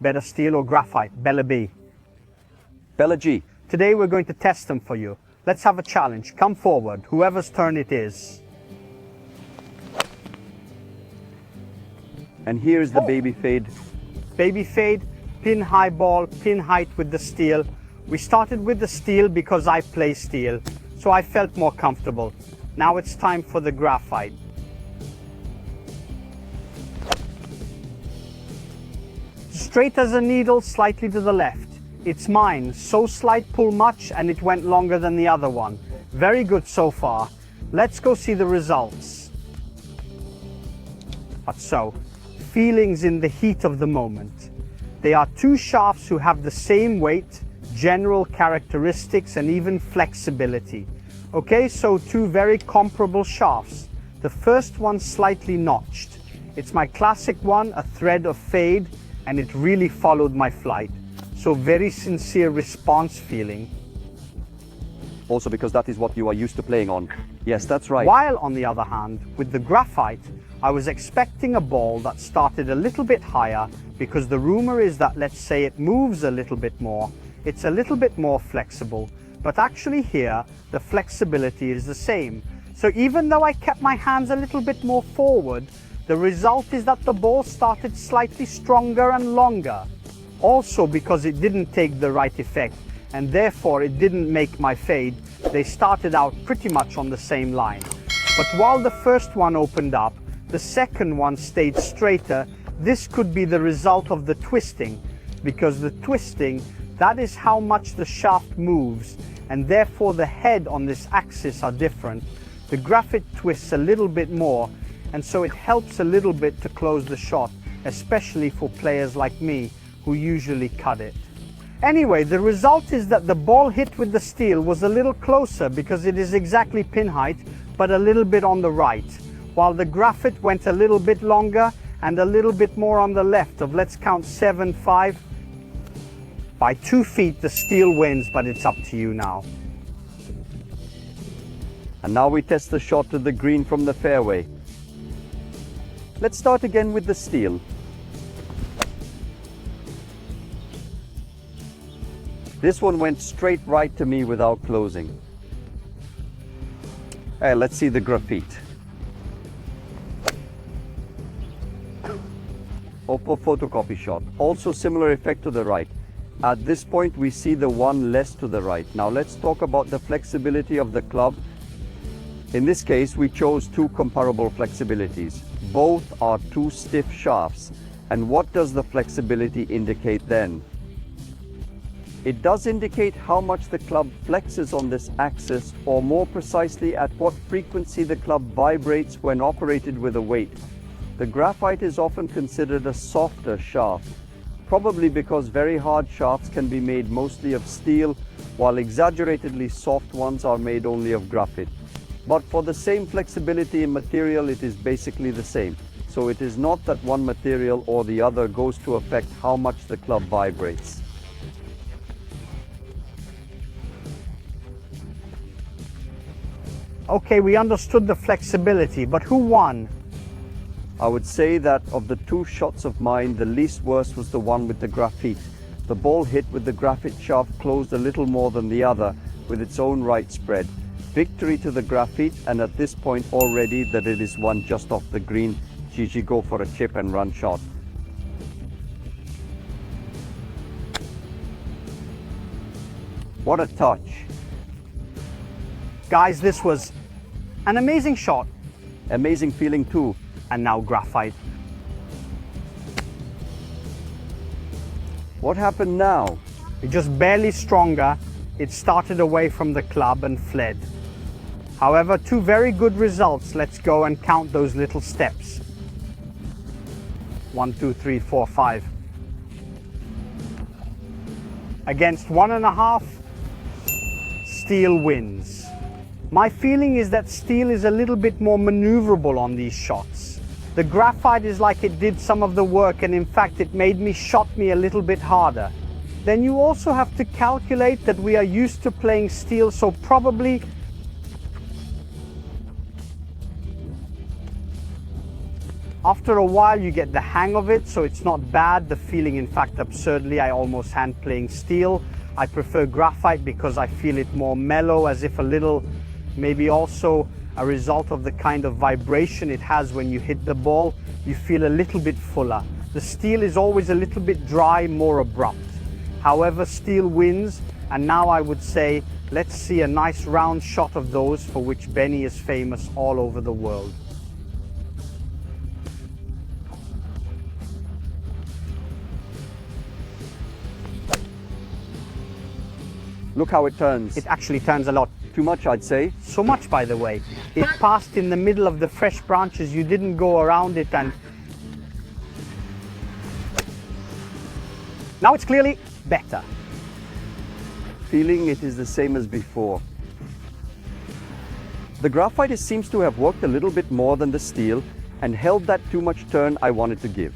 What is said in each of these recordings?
Better steel or graphite? Bella B. Bella G. Today we're going to test them for you. Let's have a challenge. Come forward, whoever's turn it is. And here is the baby fade. Baby fade, pin high ball, pin height with the steel. We started with the steel because I play steel, so I felt more comfortable. Now it's time for the graphite. Straight as a needle, slightly to the left. It's mine, so slight pull much and it went longer than the other one. Very good so far. Let's go see the results. But so, feelings in the heat of the moment. They are two shafts who have the same weight, general characteristics and even flexibility. Okay, so two very comparable shafts. The first one slightly notched. It's my classic one, a thread of fade, and it really followed my flight. So very sincere response feeling. Also because that is what you are used to playing on. Yes, that's right. While on the other hand, with the graphite, I was expecting a ball that started a little bit higher because the rumor is that, let's say it moves a little bit more, it's a little bit more flexible, but actually here, the flexibility is the same. So even though I kept my hands a little bit more forward, the result is that the ball started slightly stronger and longer. Also because it didn't take the right effect, and therefore it didn't make my fade, they started out pretty much on the same line. But while the first one opened up, the second one stayed straighter. This could be the result of the twisting, because the twisting, that is how much the shaft moves, and therefore the head on this axis are different. The graphite twists a little bit more, and so it helps a little bit to close the shot, especially for players like me who usually cut it. Anyway, the result is that the ball hit with the steel was a little closer because it is exactly pin height, but a little bit on the right, while the graphite went a little bit longer and a little bit more on the left of, let's count 7.5. By 2 feet the steel wins, but it's up to you now. And now we test the shot to the green from the fairway. Let's start again with the steel. This one went straight right to me without closing. Let's see the graphite. Oppo photocopy shot. Also similar effect to the right. At this point we see the one less to the right. Now let's talk about the flexibility of the club. In this case we chose two comparable flexibilities. Both are two stiff shafts. And what does the flexibility indicate then? It does indicate how much the club flexes on this axis, or more precisely at what frequency the club vibrates when operated with a weight. The graphite is often considered a softer shaft, probably because very hard shafts can be made mostly of steel, while exaggeratedly soft ones are made only of graphite. But for the same flexibility in material, it is basically the same. So it is not that one material or the other goes to affect how much the club vibrates. Okay, we understood the flexibility, but who won? I would say that of the two shots of mine, the least worst was the one with the graphite. The ball hit with the graphite shaft closed a little more than the other, with its own right spread. Victory to the graphite, and at this point already that it is one just off the green. Gigi, go for a chip and run shot. What a touch. Guys, this was an amazing shot. Amazing feeling too. And now graphite. What happened now? It just barely stronger. It started away from the club and fled. However, two very good results. Let's go and count those little steps. 1, 2, 3, 4, 5. Against 1.5, steel wins. My feeling is that steel is a little bit more maneuverable on these shots. The graphite is like it did some of the work, and in fact it made me shot me a little bit harder. Then you also have to calculate that we are used to playing steel, so probably After a while you get the hang of it, so it's not bad. The feeling, in fact, absurdly, I almost hand playing steel. I prefer graphite because I feel it more mellow, as if a little, maybe also a result of the kind of vibration it has when you hit the ball, you feel a little bit fuller. The steel is always a little bit dry, more abrupt. However, steel wins, and now I would say, let's see a nice round shot of those for which Benny is famous all over the world. Look how it turns. It actually turns a lot. Too much, I'd say. So much, by the way. It passed in the middle of the fresh branches. You didn't go around it, and now it's clearly better. Feeling it is the same as before. The graphite seems to have worked a little bit more than the steel and held that too much turn I wanted to give.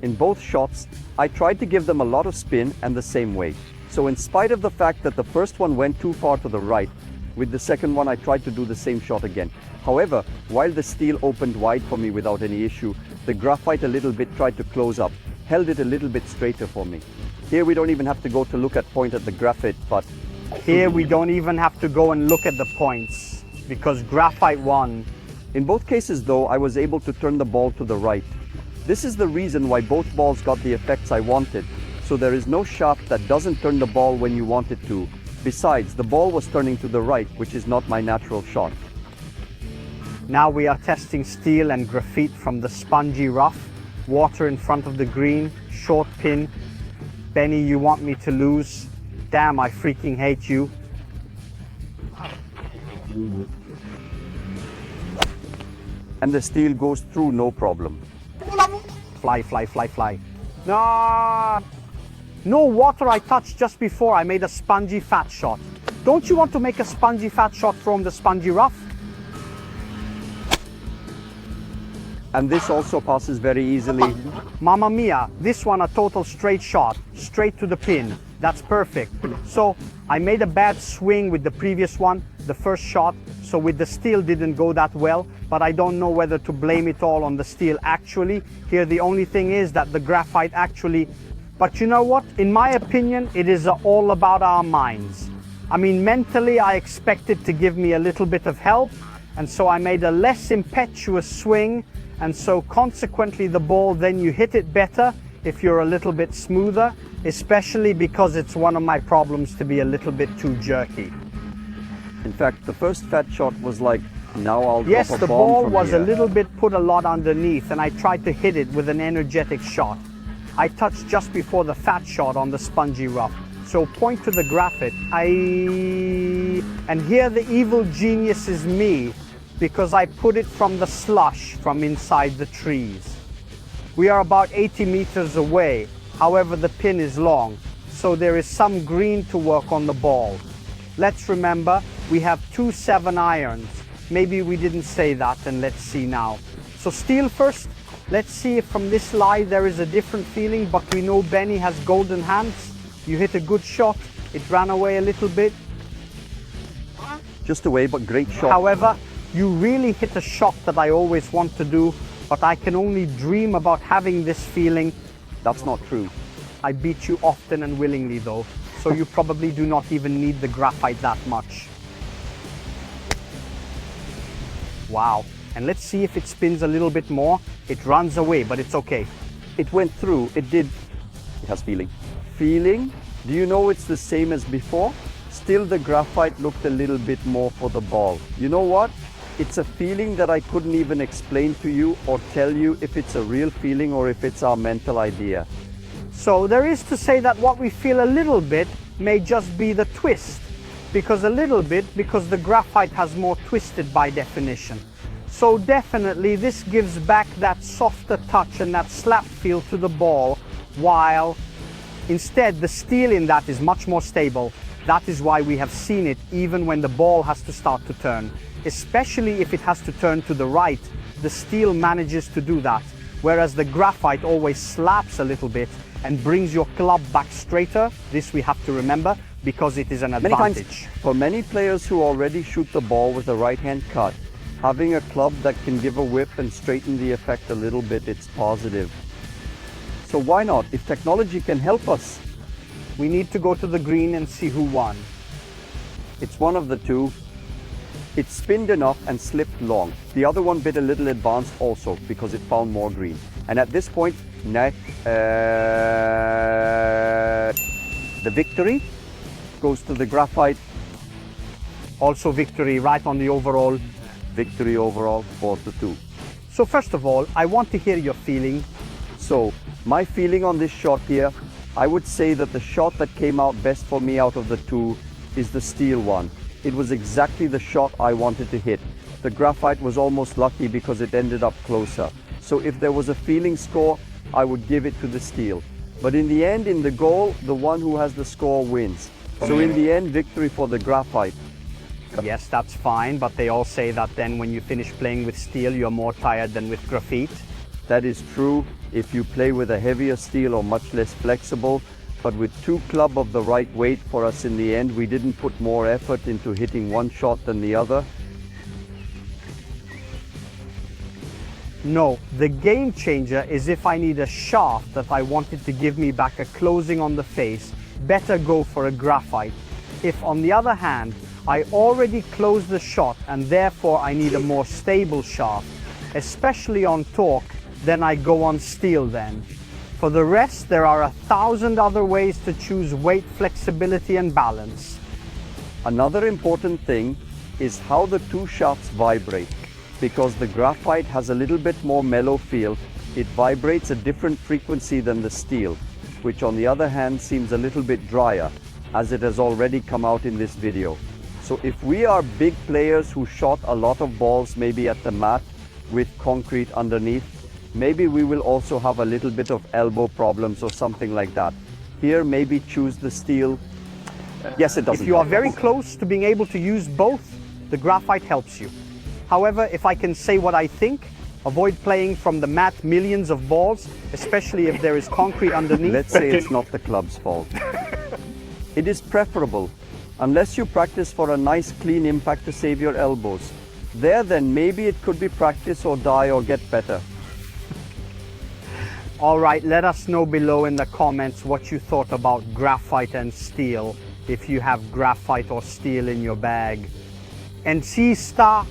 In both shots, I tried to give them a lot of spin and the same weight. So in spite of the fact that the first one went too far to the right, with the second one I tried to do the same shot again. However, while the steel opened wide for me without any issue, the graphite a little bit tried to close up, held it a little bit straighter for me. Here we don't even have to go to look at point at the graphite, but here we don't even have to go and look at the points, because graphite won. In both cases though, I was able to turn the ball to the right. This is the reason why both balls got the effects I wanted. So there is no shaft that doesn't turn the ball when you want it to. Besides, the ball was turning to the right, which is not my natural shot. Now we are testing steel and graphite from the spongy rough. Water in front of the green, short pin. Benny, you want me to lose? Damn, I freaking hate you. And the steel goes through no problem. Fly, fly, fly, fly. No! No water I touched just before I made a spongy fat shot. Don't you want to make a spongy fat shot from the spongy rough? And this also passes very easily. Mamma mia, this one a total straight shot, straight to the pin. That's perfect. So I made a bad swing with the previous one, the first shot, so with the steel didn't go that well, but I don't know whether to blame it all on the steel actually. Here the only thing is that the graphite actually. But you know what? In my opinion, it is all about our minds. I mean, mentally, I expected to give me a little bit of help, and so I made a less impetuous swing, and so consequently the ball, then you hit it better if you're a little bit smoother, especially because it's one of my problems to be a little bit too jerky. In fact, the first fat shot was like, now I'll yes, drop a the bomb ball from was here. a little bit put a lot underneath, and I tried to hit it with an energetic shot. I touched just before the fat shot on the spongy rough. So point to the graphite. And here the evil genius is me, because I put it from the slush from inside the trees. We are about 80 meters away. However, the pin is long, so there is some green to work on the ball. Let's remember, we have 2 7-irons. Maybe we didn't say that, and let's see now. So steel first. Let's see if from this lie there is a different feeling, but we know Benny has golden hands. You hit a good shot. It ran away a little bit. Just away, but great shot. However, you really hit a shot that I always want to do, but I can only dream about having this feeling. That's not true. I beat you often and willingly though, so you probably do not even need the graphite that much. Wow. And let's see if it spins a little bit more. It runs away, but it's okay. It went through, it did. It has feeling. Feeling? Do you know it's the same as before? Still the graphite looked a little bit more for the ball. You know what? It's a feeling that I couldn't even explain to you or tell you if it's a real feeling or if it's our mental idea. So there is to say that what we feel a little bit may just be the twist. Because the graphite has more twisted by definition. So definitely this gives back that softer touch and that slap feel to the ball, while instead the steel in that is much more stable. That is why we have seen it even when the ball has to start to turn. Especially if it has to turn to the right, the steel manages to do that. Whereas the graphite always slaps a little bit and brings your club back straighter. This we have to remember because it is an advantage. For many players who already shoot the ball with a right hand cut, Having a club that can give a whip and straighten the effect a little bit, it's positive. So why not? If technology can help us. We need to go to the green and see who won. It's one of the two. It spinned enough and slipped long. The other one bit a little advanced also because it found more green. And at this point, the victory goes to the Graphite. Also victory right on the overall. Victory overall, 4-2. So first of all, I want to hear your feeling. So my feeling on this shot here, I would say that the shot that came out best for me out of the two is the steel one. It was exactly the shot I wanted to hit. The Graphite was almost lucky because it ended up closer. So if there was a feeling score, I would give it to the steel. But in the end, in the goal, the one who has the score wins. So in the end, victory for the Graphite. Yes, that's fine, but they all say that then when you finish playing with steel, you're more tired than with graphite. That is true if you play with a heavier steel or much less flexible, but with two club of the right weight for us in the end, we didn't put more effort into hitting one shot than the other. No, the game changer is if I need a shaft that I wanted to give me back a closing on the face, better go for a Graphite. If on the other hand, I already closed the shot and therefore I need a more stable shaft, especially on torque, then I go on steel then. For the rest, there are 1,000 other ways to choose weight, flexibility and balance. Another important thing is how the two shafts vibrate. Because the Graphite has a little bit more mellow feel, it vibrates a different frequency than the steel, which on the other hand seems a little bit drier, as it has already come out in this video. So if we are big players who shot a lot of balls maybe at the mat with concrete underneath, maybe we will also have a little bit of elbow problems or something like that. Here maybe choose the steel. Yes, it doesn't. If you are very close to being able to use both, the Graphite helps you. However, if I can say what I think, avoid playing from the mat millions of balls, especially if there is concrete underneath. Let's say it's not the club's fault. It is preferable, unless you practice for a nice clean impact to save your elbows. There then maybe it could be practice or die or get better. All right, let us know below in the comments what you thought about Graphite and steel, if you have Graphite or steel in your bag. And see star